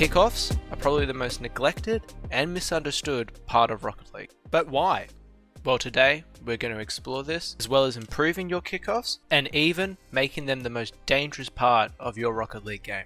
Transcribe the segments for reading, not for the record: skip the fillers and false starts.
Kickoffs are probably the most neglected and misunderstood part of Rocket League. But why? Well, today we're going to explore this, as well as improving your kickoffs and even making them the most dangerous part of your Rocket League game.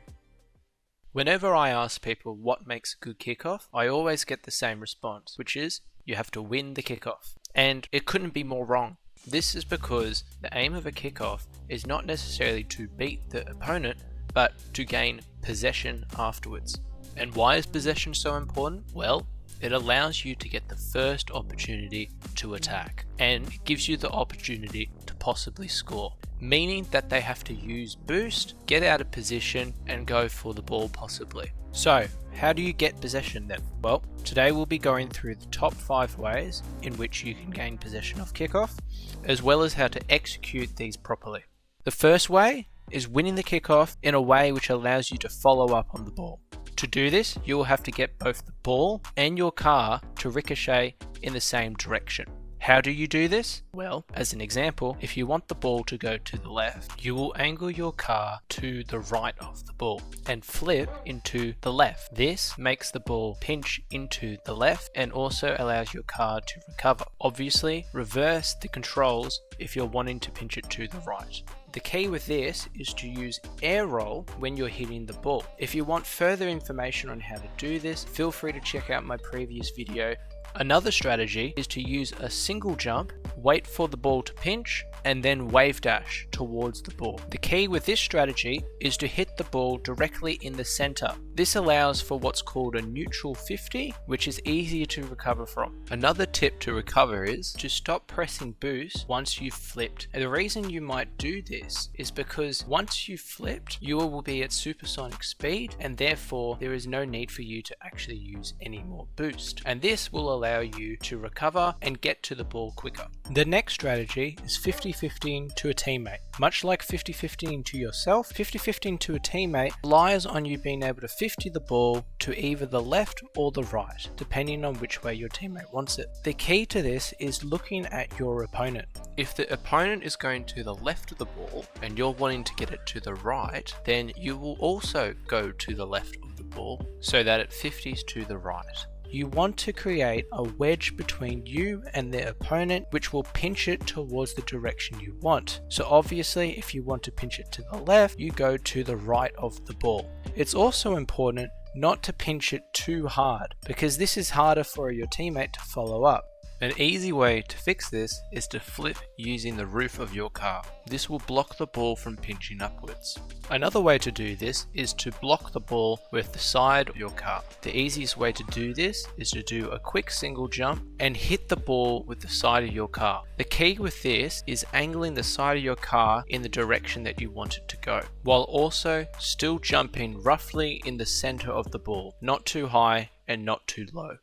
Whenever I ask people what makes a good kickoff, I always get the same response, which is you have to win the kickoff. And it couldn't be more wrong. This is because the aim of a kickoff is not necessarily to beat the opponent, but to gain possession afterwards. And why is possession so important? Well, it allows you to get the first opportunity to attack, and it gives you the opportunity to possibly score, meaning that they have to use boost, get out of position, and go for the ball possibly. So, how do you get possession then? Well, today we'll be going through the top 5 ways in which you can gain possession of kickoff, as well as how to execute these properly. The first way is winning the kickoff in a way which allows you to follow up on the ball. To do this, you will have to get both the ball and your car to ricochet in the same direction. How do you do this? Well, as an example, if you want the ball to go to the left, you will angle your car to the right of the ball and flip into the left. This makes the ball pinch into the left and also allows your car to recover. Obviously, reverse the controls if you're wanting to pinch it to the right. The key with this is to use air roll when you're hitting the ball. If you want further information on how to do this, feel free to check out my previous video. Another strategy is to use a single jump, wait for the ball to pinch, and then wave dash towards the ball. The key with this strategy is to hit the ball directly in the center. This allows for what's called a neutral 50, which is easier to recover from. Another tip to recover is to stop pressing boost once you've flipped. And the reason you might do this is because once you've flipped, you will be at supersonic speed, and therefore there is no need for you to actually use any more boost. And this will allow you to recover and get to the ball quicker. The next strategy is 50-50 to a teammate. Much like 50-50 to yourself, 50-50 to a teammate relies on you being able to 50 the ball to either the left or the right, depending on which way your teammate wants it. The key to this is looking at your opponent. If the opponent is going to the left of the ball and you're wanting to get it to the right, then you will also go to the left of the ball so that it 50s to the right. You want to create a wedge between you and the opponent, which will pinch it towards the direction you want. So obviously, if you want to pinch it to the left, you go to the right of the ball. It's also important not to pinch it too hard, because this is harder for your teammate to follow up. An easy way to fix this is to flip using the roof of your car. This will block the ball from pinching upwards. Another way to do this is to block the ball with the side of your car. The easiest way to do this is to do a quick single jump and hit the ball with the side of your car. The key with this is angling the side of your car in the direction that you want it to go, while also still jumping roughly in the center of the ball, not too high and not too low.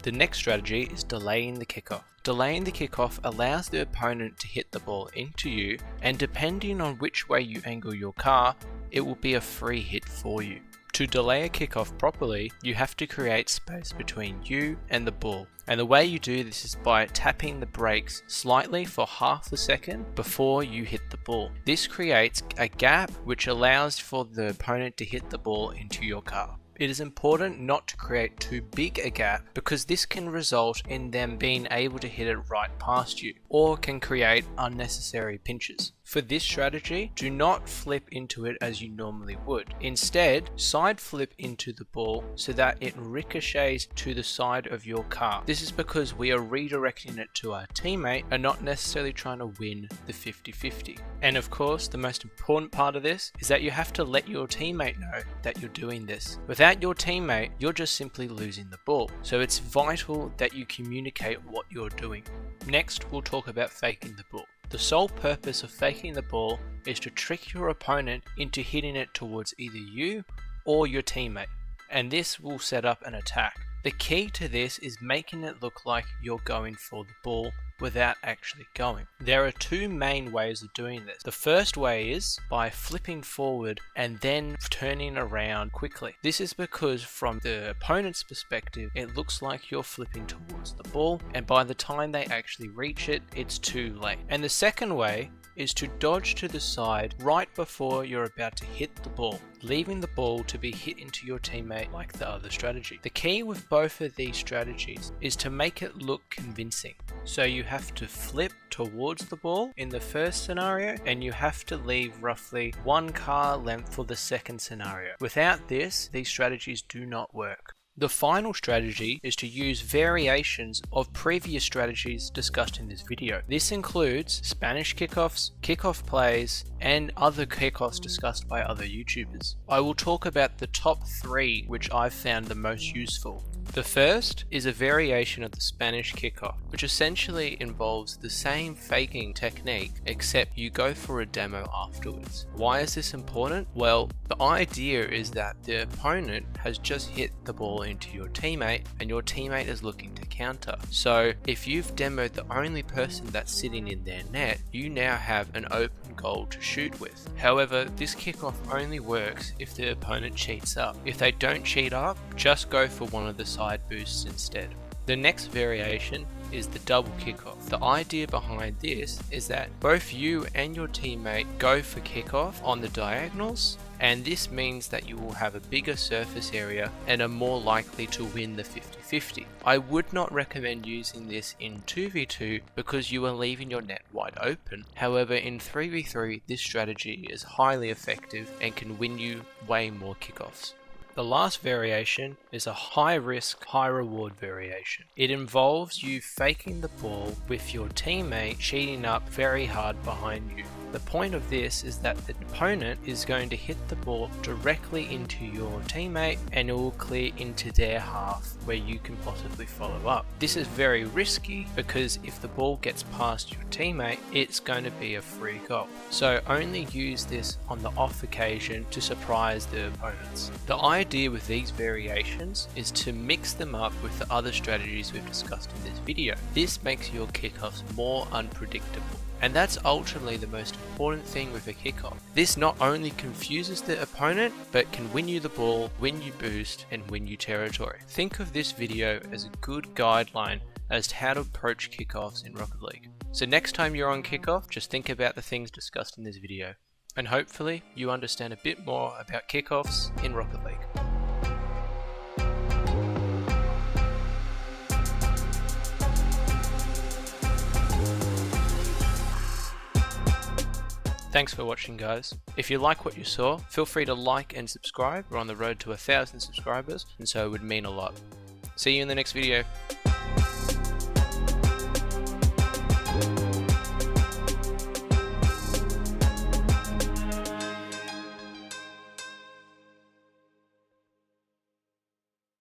The next strategy is delaying the kickoff. Delaying the kickoff allows the opponent to hit the ball into you, and depending on which way you angle your car, it will be a free hit for you. To delay a kickoff properly, you have to create space between you and the ball. And the way you do this is by tapping the brakes slightly for half a second before you hit the ball. This creates a gap which allows for the opponent to hit the ball into your car. It is important not to create too big a gap, because this can result in them being able to hit it right past you, or can create unnecessary pinches. For this strategy, do not flip into it as you normally would. Instead, side flip into the ball so that it ricochets to the side of your car. This is because we are redirecting it to our teammate and not necessarily trying to win the 50-50. And of course, the most important part of this is that you have to let your teammate know that you're doing this. Without your teammate, you're just simply losing the ball. So it's vital that you communicate what you're doing. Next, we'll talk about faking the ball. The sole purpose of faking the ball is to trick your opponent into hitting it towards either you or your teammate, and this will set up an attack. The key to this is making it look like you're going for the ball without actually going. There are two main ways of doing this. The first way is by flipping forward and then turning around quickly. This is because from the opponent's perspective, it looks like you're flipping towards the ball, and by the time they actually reach it, it's too late. And the second way is to dodge to the side right before you're about to hit the ball, leaving the ball to be hit into your teammate like the other strategy. The key with both of these strategies is to make it look convincing. So you have to flip towards the ball in the first scenario, and you have to leave roughly 1 car length for the second scenario. Without this, these strategies do not work. The final strategy is to use variations of previous strategies discussed in this video. This includes Spanish kickoffs, kickoff plays, and other kickoffs discussed by other YouTubers. I will talk about the top 3 which I've found the most useful. The first is a variation of the Spanish kickoff, which essentially involves the same faking technique, except you go for a demo afterwards. Why is this important? Well, the idea is that the opponent has just hit the ball into your teammate, and your teammate is looking to counter. So if you've demoed the only person that's sitting in their net, you now have an open goal to shoot with. However, this kickoff only works if the opponent cheats up. If they don't cheat up, just go for one of the side boosts instead. The next variation is the double kickoff. The idea behind this is that both you and your teammate go for kickoff on the diagonals, and this means that you will have a bigger surface area and are more likely to win the 50-50. I would not recommend using this in 2v2 because you are leaving your net wide open. However, in 3v3 this strategy is highly effective and can win you way more kickoffs. The last variation is a high risk, high reward variation. It involves you faking the ball with your teammate cheating up very hard behind you. The point of this is that the opponent is going to hit the ball directly into your teammate, and it will clear into their half where you can possibly follow up. This is very risky because if the ball gets past your teammate, it's going to be a free goal. So only use this on the off occasion to surprise the opponents. The idea with these variations is to mix them up with the other strategies we've discussed in this video. This makes your kickoffs more unpredictable. And that's ultimately the most important thing with a kickoff. This not only confuses the opponent, but can win you the ball, win you boost, and win you territory. Think of this video as a good guideline as to how to approach kickoffs in Rocket League. So next time you're on kickoff, just think about the things discussed in this video. And hopefully you understand a bit more about kickoffs in Rocket League. Thanks for watching, guys. If you like what you saw, feel free to like and subscribe. We're on the road to 1,000 subscribers, and so it would mean a lot. See you in the next video.